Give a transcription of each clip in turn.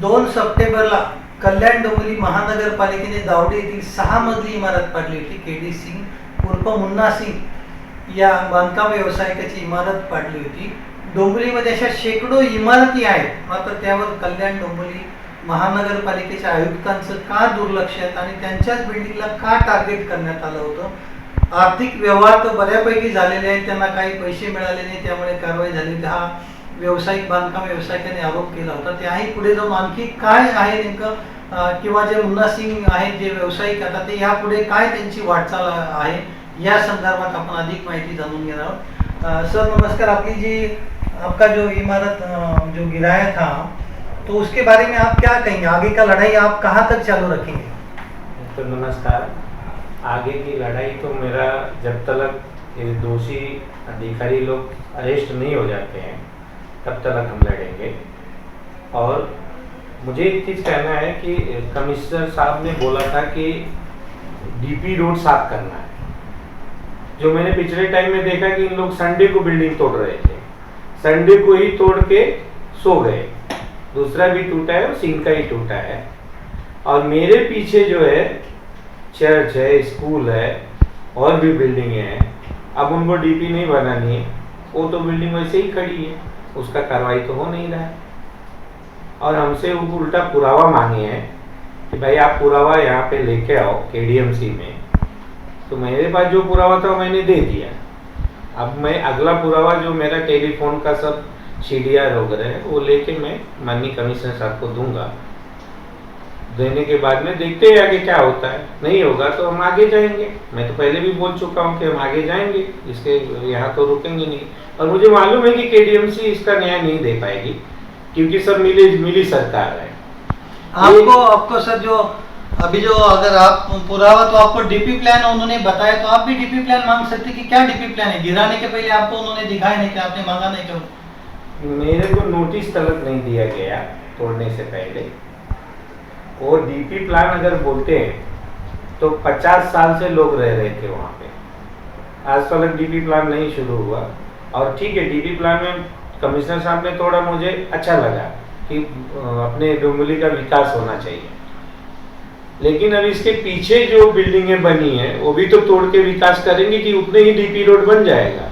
2 सप्टेंबरला कल्याण डोंबिवली महानगरपालिकेने दावडी येथील 6 मजली इमारत पाडली होती. केडी सिंग उर्फ मुन्ना सिंग या बांधकाम व्यावसायिकाची इमारत पाडली होती. डोंबिवलीमध्ये अशा शेकडो इमारती आहेत, मात्र त्यावर कल्याण डोंबिवली महानगरपालिकेच्या आयुक्तांचं का दुर्लक्ष आहे आणि त्यांच्याच बिल्डिंगला का टार्गेट करण्यात आलं होतं. आर्थिक व्यवहार तर बऱ्यापैकी झालेले आहेत, त्यांना काही पैसे मिळाले नाही, त्यामुळे कारवाई झाली. हा व्यावसायिक बांधकाम व्यावसायिकाने आरोप केला होता. त्याही पुढे जाऊन आणखी काय आहे नेमकं, किंवा जे मुन्ना सिंग आहेत जे व्यावसायिक आता ते यापुढे काय त्यांची वाटचाल आहे या संदर्भात आपण अधिक माहिती जाणून घेणार आहोत. सर नमस्कार. आपका जो इमारत जो गिराया था तो उसके बारे में आप क्या कहेंगे, आगे का लड़ाई आप कहाँ तक चालू रखेंगे? तो नमस्कार. आगे की लड़ाई तो मेरा जब तक ये दोषी अधिकारी लोग अरेस्ट नहीं हो जाते हैं तब तक हम लड़ेंगे. और मुझे एक चीज़ कहना है कि कमिश्नर साहब ने बोला था कि डीपी रोड साफ करना है. जो मैंने पिछले टाइम में देखा कि इन लोग संडे को बिल्डिंग तोड़ रहे थे, संडे को ही तोड़ के सो गए. दूसरा भी टूटा है और सिंह का ही टूटा है. और मेरे पीछे जो है चर्च है, स्कूल है और भी बिल्डिंगें हैं. अब उनको डीपी नहीं बनानी है, वो तो बिल्डिंग वैसे ही खड़ी है, उसका कार्रवाई तो हो नहीं रहा है. और हमसे वो उल्टा पुरावा मांगे हैं कि भाई आप पुरावा यहाँ पे लेके आओ केडीएमसी में. तो मेरे पास जो पुरावा था मैंने दे दिया. अब मैं अगला पुरावा जो मेरा टेलीफोन का सब CDR वगैरह है वो लेके मैं माननीय कमिश्नर साहब को दूंगा. देने के बाद में देखते हैं आगे क्या होता है. नहीं होगा तो हम आगे जाएंगे. मैं तो पहले भी बोल चुका हूँ कि हम आगे जाएंगे, इसके यहाँ तो रुकेंगे नहीं. और मुझे मालूम है कि केडीएमसी इसका न्याय नहीं दे पाएगी क्योंकि सब मिली सरकार है. आपको सर जो अभी जो अगर आप पुरावा तो आपको डीपी प्लान उन्होंने बताया, तो आप भी डीपी प्लान मांग सकते कि क्या डीपी प्लान है. गिराने के पहले आपको उन्होंने दिखाया नहीं कि आपने मांगा नहीं क्यों? मेरे को नोटिस तलक नहीं दिया गया तोड़ने से पहले. और डीपी प्लान अगर बोलते हैं तो 50 साल से लोग रह रहे थे वहाँ पे. आज तक डीपी प्लान नहीं शुरू हुआ. और ठीक है, डीपी प्लान में कमिश्नर साहब ने तोड़ा, मुझे अच्छा लगा कि अपने डोंबिवली का विकास होना चाहिए. लेकिन अब इसके पीछे जो बिल्डिंगें बनी हैं वो भी तो तोड़ के विकास करेंगे कि उतने ही डीपी रोड बन जाएगा.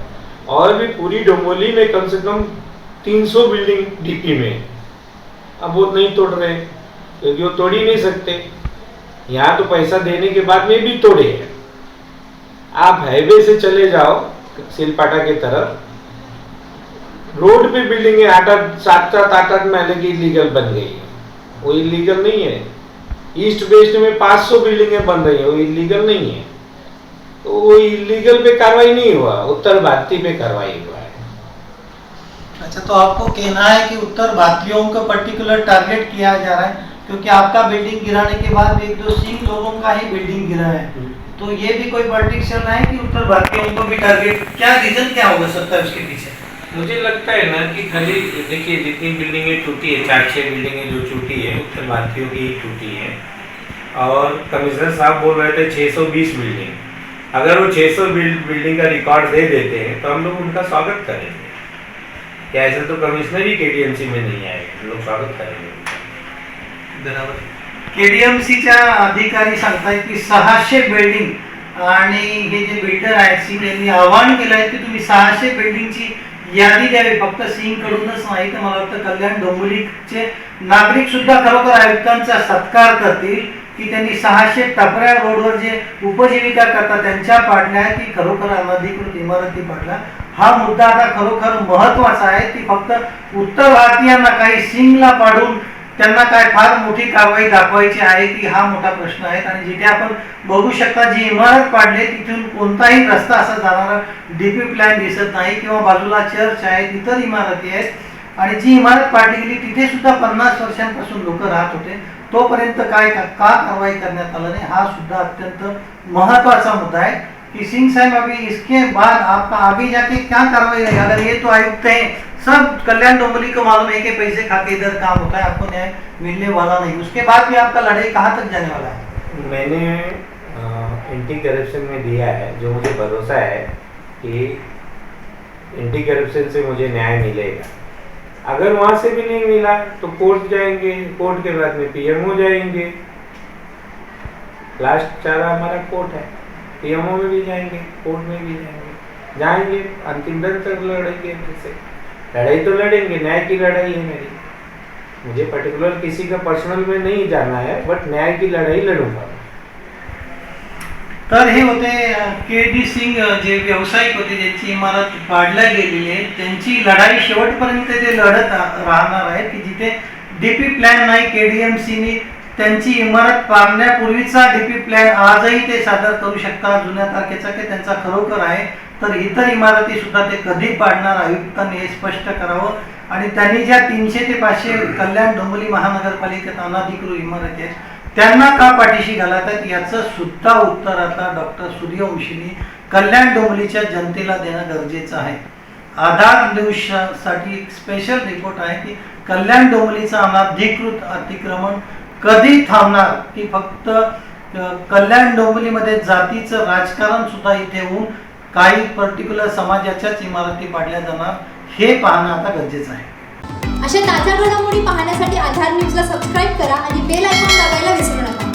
और भी पूरी डोंबिवली में कम से कम 300 बिल्डिंग डीपी में. अब वो नहीं तोड़ रहे क्योंकि वो तोड़ ही नहीं सकते. यहाँ तो पैसा देने के बाद में भी तोड़े हैं. आप हाईवे से चले जाओ सिलपाटा की तरफ, रोड पे बिल्डिंग है 7-8 महले की इलीगल बन गई है. वो इलीगल नहीं है. ईस्ट वेस्ट में 500 बिल्डिंगें बन रही है, वो इलीगल नहीं है. तो वो इलीगल पे कार्रवाई नहीं हुआ, उत्तर भारतीय पे कार्रवाई हुआ है. अच्छा, तो आपको कहना है कि उत्तर भारतीयों को पर्टिकुलर टारगेट किया जा रहा है क्योंकि आपका बिल्डिंग गिराने के बाद 1-2 सिंह लोगों का ही बिल्डिंग गिरा है. तो ये भी कोई पॉलिटिक्स चल रहा है कि उत्तर भारतीयों को भी टारगेट, क्या रीजन क्या होगा सकता है उसके पीछे? मुझे लगता है ना कि खाली देखिए जितनी बिल्डिंगें टूटी है, 4-6 बिल्डिंगें जो टूटी है उत्तर भारतीयों की ही टूटी है. और कमिश्नर साहब बोल रहे थे 620 बिल्डिंग. अगर वो 600 बिल्डिंग का रिकॉर्ड दे देते हैं तो हम लोग उनका स्वागत करेंगे. क्या ऐसा तो कमिश्नर ही केडीएमसी में नहीं आएगा, हम लोग स्वागत करेंगे. बराबर. केडीएमसीच्या अधिकारी सांगतायत की 600 बिल्डिंग आणि हे जे बिल्डर आहेत सिंग यांनी आवाहन केलं आहे की तुम्ही 600 बिल्डिंगची यादी द्यावी. फक्त सिंग कडूनच नाही तर मला वाटतं कल्याण डोंबिवलीचे नागरिक सुद्धा खरोखर आयुक्तांचा सत्कार करतील की त्यांनी 600 टपऱ्या रोडवर जे उपजीविका करतात त्यांच्या पाडल्या आहेत की खरोखर अनधिकृत इमारती पाडल्या. हा मुद्दा आता खरोखर महत्वाचा आहे की फक्त उत्तर भारतीयांना काही सिंगला पाडून त्यांना काय फार मोठी कारवाई दाखवायची आहे की हा मोठा प्रश्न आहे. आणि जिथे आपण बघू शकता जी इमारत पाडली तिथून कोणताही रस्ता असा जाणारा डीपी प्लॅन दिसत नाही किंवा बाजूला चर्च आहे, इतर इमारती आहेत. आणि जी इमारत पाडली गेली तिथे सुद्धा 50 वर्षांपासून लोक राहत होते. तोपर्यंत काय का कारवाई करण्यात आलं नाही, हा सुद्धा अत्यंत महत्वाचा मुद्दा है कि सिंह साहब अभी इसके बाद आपका आगे जाके क्या कार्रवाई रहेगा. अगर ये तो आयुक्त हैं, सब कल्याण डोंबिवली को मालूम है कि पैसे खा के इधर काम होता है, आपको न्याय मिलने वाला नहीं, उसके बाद भी आपका लड़ाई कहाँ तक जाने वाला है? मैंने एंटी करप्शन में दिया है, जो मुझे भरोसा है कि एंटी करप्शन से मुझे न्याय मिलेगा. अगर वहाँ से भी नहीं मिला तो कोर्ट जाएंगे, कोर्ट के बाद में पीएमओ जाएंगे, लास्ट चारा हमारा कोर्ट है, पीएमओ में भी जाएंगे, कोर्ट में भी जाएंगे, अंतिम दर तक लड़ेंगे। फिर लड़ाई तो लड़ेंगे, न्याय की लड़ाई है मेरी, मुझे पर्टिकुलर किसी का पर्सनल में नहीं जाना है, बट न्याय की लढाई लढूंगा। तर हे होते के.डी. सिंग, जे व्यावसायिक होते, ज्यांची इमारत पाडल्या गेलेली आहे, त्यांची लढाई शेवटपर्यंत ते लढत राहणार आहेत की जिथे डीपी प्लॅन नाही, केडीएमसीने त्यांची इमारत पाडण्यापूर्वीचा डीपी प्लॅन आजही ते सादर करू शकतात जुन्या तारखेचा की त्यांचा खरोखर आहे, तर इतर इमारती सुद्धा ते कधी पाडणार आयुक्तांनी हे स्पष्ट करावं। आणि त्यांनी ज्या 300 ते 500 कल्याण डोंबिवली महानगरपालिकेत अनाधिकृत इमारती आहेत त्यांना का पाठीशी घालतात याचं सुद्धा उत्तर आता डॉक्टर सूर्यवंशींनी कल्याण डोंबिवलीच्या जनतेला देणं गरजेचं आहे। आधार न्यूजसाठी एक स्पेशल रिपोर्ट आहे की कल्याण डोंबिवलीचं अनाधिकृत अतिक्रमण कधी थांबणार, की फक्त कल्याण डोंबिवलीमध्ये जातीचं राजकारण सुद्धा इथे होऊन काही पर्टिक्युलर समाजाच्याच इमारती पाडल्या जाणार, हे पाहणं आता गरजेचं आहे। अशा ताज्या घडामोडी पाहण्यासाठी आधार न्यूजला सबस्क्राईब करा आणि बेल आयकॉन दाबायला विसरू नका।